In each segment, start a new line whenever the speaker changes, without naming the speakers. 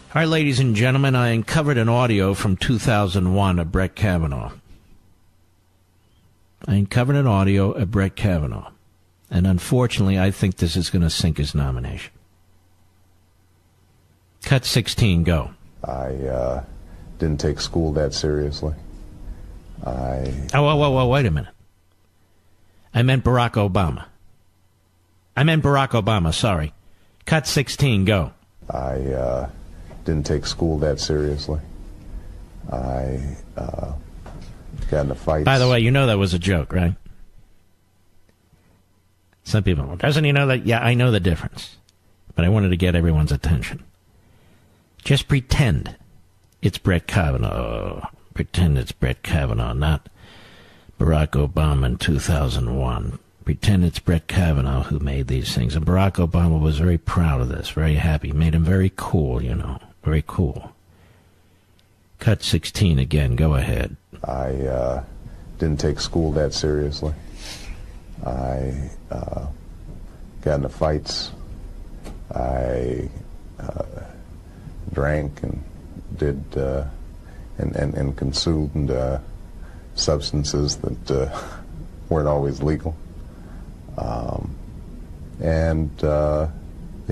All right, ladies and gentlemen, I uncovered an audio from 2001 of Brett Kavanaugh. And unfortunately, I think this is going to sink his nomination. Cut 16, go.
I didn't take school that seriously.
Oh, wait a minute. I meant Barack Obama, sorry. Cut 16, go.
I didn't take school that seriously. I got into fights.
By the way, you know that was a joke, right? Some people, doesn't he know that? Yeah, I know the difference. But I wanted to get everyone's attention. Just pretend it's Brett Kavanaugh. Pretend it's Brett Kavanaugh, not Barack Obama in 2001. Pretend it's Brett Kavanaugh who made these things. And Barack Obama was very proud of this, very happy. Made him very cool, you know, very cool. Cut 16 again, go ahead.
I didn't take school that seriously. I got into fights. I drank and did and consumed substances that weren't always legal.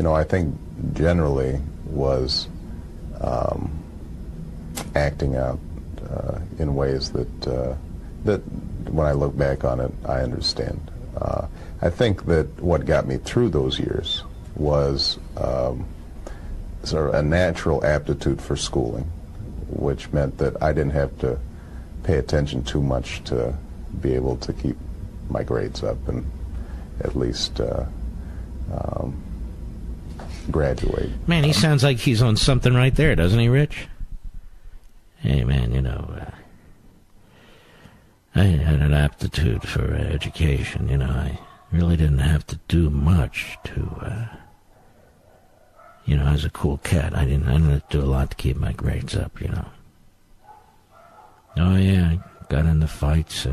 I think generally was acting out in ways that when I look back on it, I understand. I think that what got me through those years was sort of a natural aptitude for schooling, which meant that I didn't have to pay attention too much to be able to keep my grades up and at least graduate.
Man, he sounds like he's on something right there, doesn't he, Rich? Hey, man, you know, I had an aptitude for education. You know, I really didn't have to do much to, as a cool cat. I didn't have to do a lot to keep my grades up, you know. Oh, yeah, I got into fights,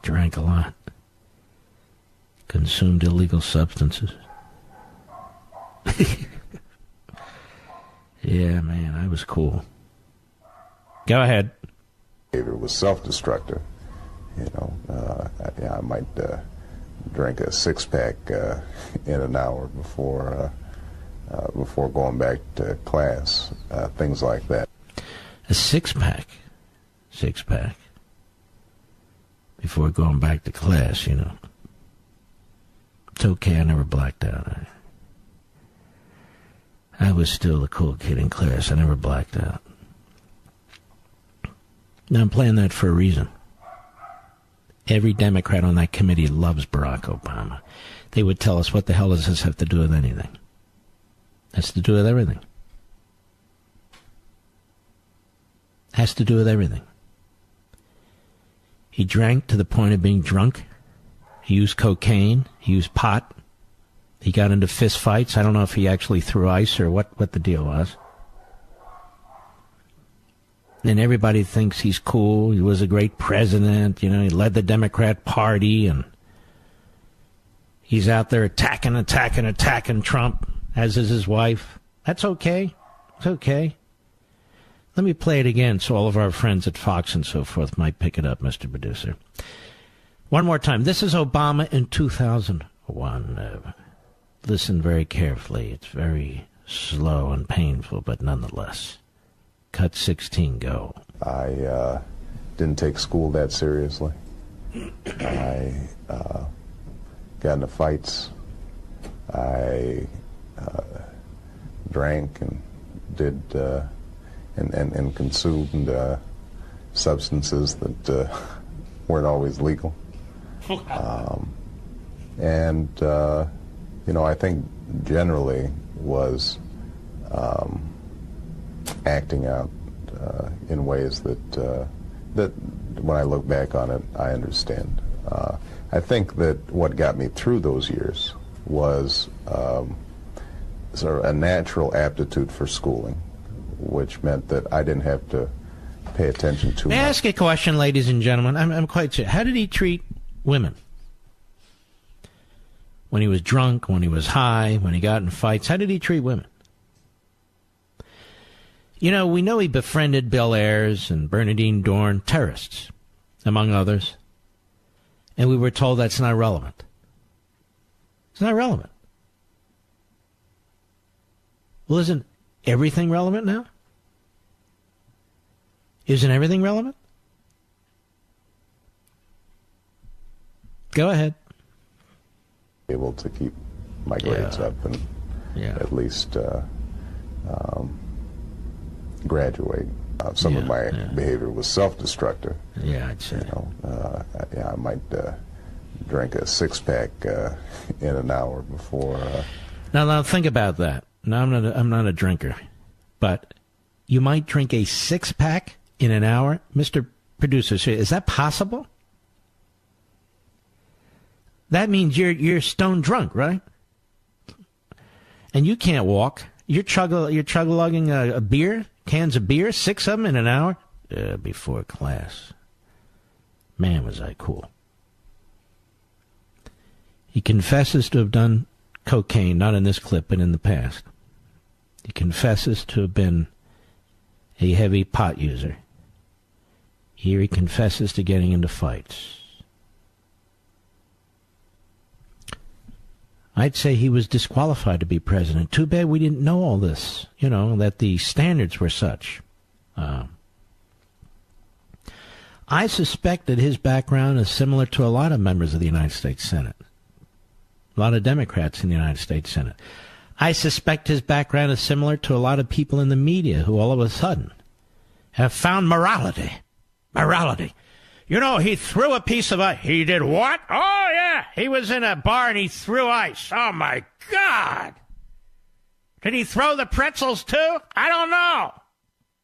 drank a lot, consumed illegal substances. Yeah, man, I was cool. Go ahead.
It was self-destructive. I might drink a six-pack in an hour before going back to class, things like that.
A six-pack before going back to class, you know. It's okay, I never blacked out. I was still the cool kid in class. I never blacked out. Now, I'm playing that for a reason. Every Democrat on that committee loves Barack Obama. They would tell us, what the hell does this have to do with anything? Has to do with everything. Has to do with everything. He drank to the point of being drunk. He used cocaine. He used pot. He got into fist fights. I don't know if he actually threw ice or what the deal was. And everybody thinks he's cool. He was a great president. You know, he led the Democrat Party, and he's out there attacking Trump, as is his wife. That's okay. It's okay. Let me play it again so all of our friends at Fox and so forth might pick it up, Mr. Producer. One more time. This is Obama in 2001. Listen very carefully. It's very slow and painful, but nonetheless. Cut 16, go.
I didn't take school that seriously. I got into fights. I drank and did and consumed substances that weren't always legal. I think generally was acting out in ways that when I look back on it, I understand. I think that what got me through those years was sort of a natural aptitude for schooling, which meant that I didn't have to pay attention to.
May I ask a question, ladies and gentlemen? I'm quite serious. How did he treat women? When he was drunk, when he was high, when he got in fights, how did he treat women? You know, we know he befriended Bill Ayers and Bernardine Dorn, terrorists, among others. And we were told that's not relevant. It's not relevant. Well, isn't everything relevant now? Isn't everything relevant? Go ahead.
Able to keep my grades up and at least graduate. Some of my behavior was self-destructive.
Yeah, I'd say.
I might drink a six-pack in an hour before.
Now think about that. Now I'm not a drinker, but you might drink a six-pack in an hour, Mr. Producer. Is that possible? That means you're stone drunk, right? And you can't walk. You're chug-lugging a beer, cans of beer, 6 of them in an hour before class. Man, was I cool. He confesses to have done cocaine, not in this clip, but in the past. He confesses to have been a heavy pot user. Here he confesses to getting into fights. I'd say he was disqualified to be president. Too bad we didn't know all this, that the standards were such. I suspect that his background is similar to a lot of members of the United States Senate. A lot of Democrats in the United States Senate. I suspect his background is similar to a lot of people in the media who all of a sudden have found morality. Morality. He threw a piece of ice. He did what? Oh, yeah. He was in a bar and he threw ice. Oh, my God. Did he throw the pretzels, too? I don't know.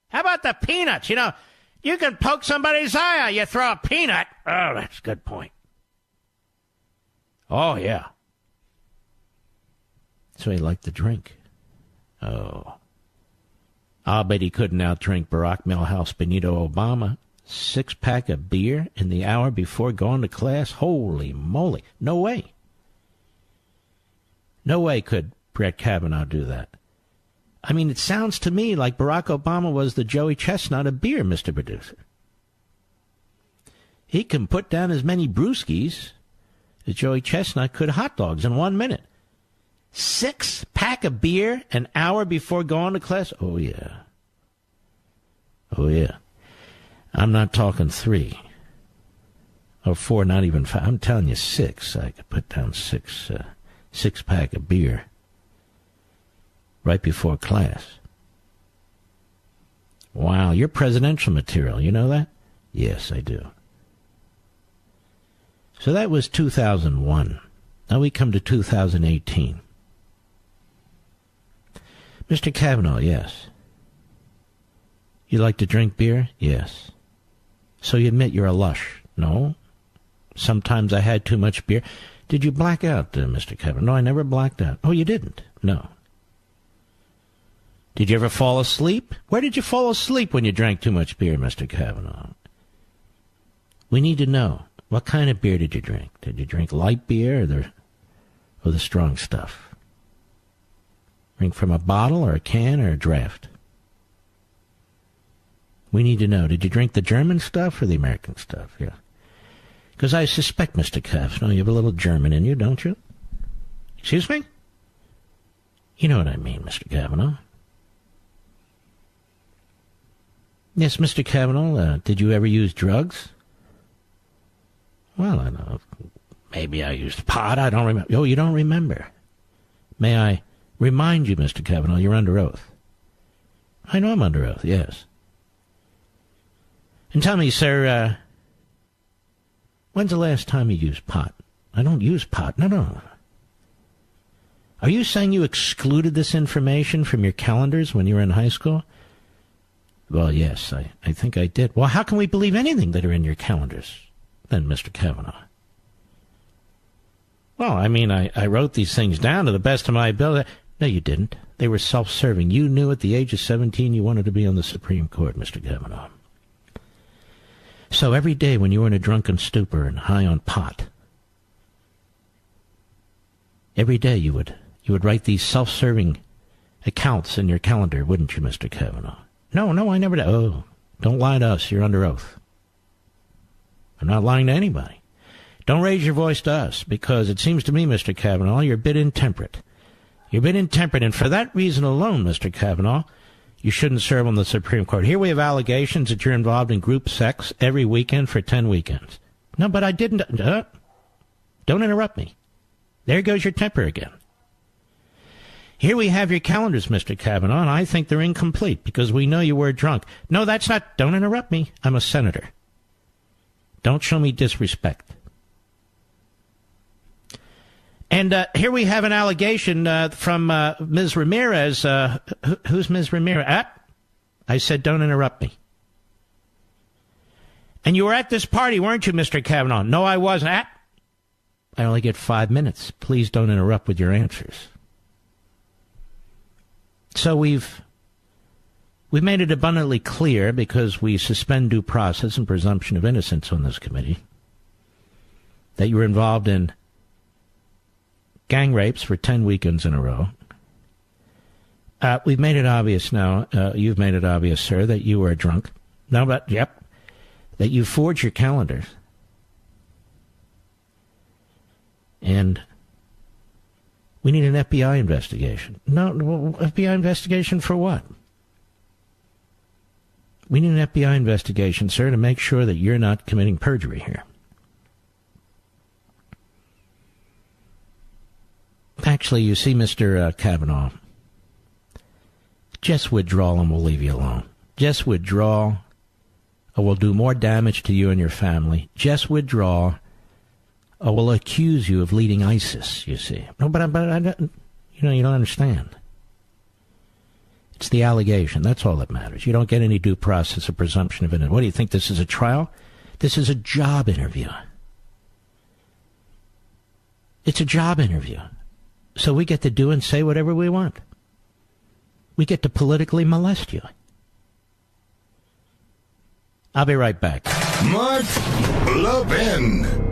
How about the peanuts? You can poke somebody's eye out. You throw a peanut. Oh, that's a good point. Oh, yeah. So he liked to drink. Oh. I'll bet he couldn't outdrink Barack Milhouse Benito Obama. 6-pack of beer in the hour before going to class? Holy moly. No way. No way could Brett Kavanaugh do that. I mean, it sounds to me like Barack Obama was the Joey Chestnut of beer, Mr. Producer. He can put down as many brewskis as Joey Chestnut could hot dogs in 1 minute. 6-pack of beer an hour before going to class? Oh, yeah. Oh, yeah. I'm not talking 3 or 4, not even 5. I'm telling you 6. I could put down 6-pack of beer right before class. Wow, you're presidential material. You know that? Yes, I do. So that was 2001. Now we come to 2018. Mr. Kavanaugh, yes. You like to drink beer? Yes. So you admit you're a lush? No. Sometimes I had too much beer. Did you black out, Mr. Kavanaugh? No, I never blacked out. Oh, you didn't? No. Did you ever fall asleep? Where did you fall asleep when you drank too much beer, Mr. Kavanaugh? We need to know. What kind of beer did you drink? Did you drink light beer or the strong stuff? Drink from a bottle or a can or a draft? We need to know. Did you drink the German stuff or the American stuff? Yeah. Because I suspect, Mr. Kavanaugh, you have a little German in you, don't you? Excuse me? You know what I mean, Mr. Kavanaugh. Yes, Mr. Kavanaugh, did you ever use drugs? Well, I don't know. Maybe I used pot. I don't remember. Oh, you don't remember. May I remind you, Mr. Kavanaugh, you're under oath. I know I'm under oath, yes. And tell me, sir, when's the last time you used pot? I don't use pot. No. Are you saying you excluded this information from your calendars when you were in high school? Well, yes, I think I did. Well, how can we believe anything that are in your calendars, then, Mr. Kavanaugh? Well, I mean, I wrote these things down to the best of my ability. No, you didn't. They were self-serving. You knew at the age of 17 you wanted to be on the Supreme Court, Mr. Kavanaugh. So every day when you were in a drunken stupor and high on pot, every day you would write these self-serving accounts in your calendar, wouldn't you, Mr. Kavanaugh? No, I never did. Oh, don't lie to us. You're under oath. I'm not lying to anybody. Don't raise your voice to us, because it seems to me, Mr. Kavanaugh, you're a bit intemperate. You're a bit intemperate, and for that reason alone, Mr. Kavanaugh, you shouldn't serve on the Supreme Court. Here we have allegations that you're involved in group sex every weekend for 10 weekends. No, but I didn't. Don't interrupt me. There goes your temper again. Here we have your calendars, Mr. Kavanaugh, and I think they're incomplete because we know you were drunk. No, that's not. Don't interrupt me. I'm a senator. Don't show me disrespect. And here we have an allegation from Ms. Ramirez. Who's Ms. Ramirez? I said, don't interrupt me. And you were at this party, weren't you, Mr. Kavanaugh? No, I wasn't. I only get 5 minutes. Please don't interrupt with your answers. So we've made it abundantly clear, because we suspend due process and presumption of innocence on this committee, that you were involved in gang rapes for 10 weekends in a row. We've made it obvious now, you've made it obvious, sir, that you were drunk. No, but, yep, that you forged your calendars. And we need an FBI investigation. No, FBI investigation for what? We need an FBI investigation, sir, to make sure that you're not committing perjury here. Actually, you see, Mr. Kavanaugh, just withdraw and we'll leave you alone. Just withdraw or we'll do more damage to you and your family. Just withdraw or we'll accuse you of leading ISIS, you see. No, but I don't, you don't understand. It's the allegation. That's all that matters. You don't get any due process or presumption of innocence. What do you think, this is a trial? This is a job interview. It's a job interview. So we get to do and say whatever we want. We get to politically molest you. I'll be right back.
Mark Levin.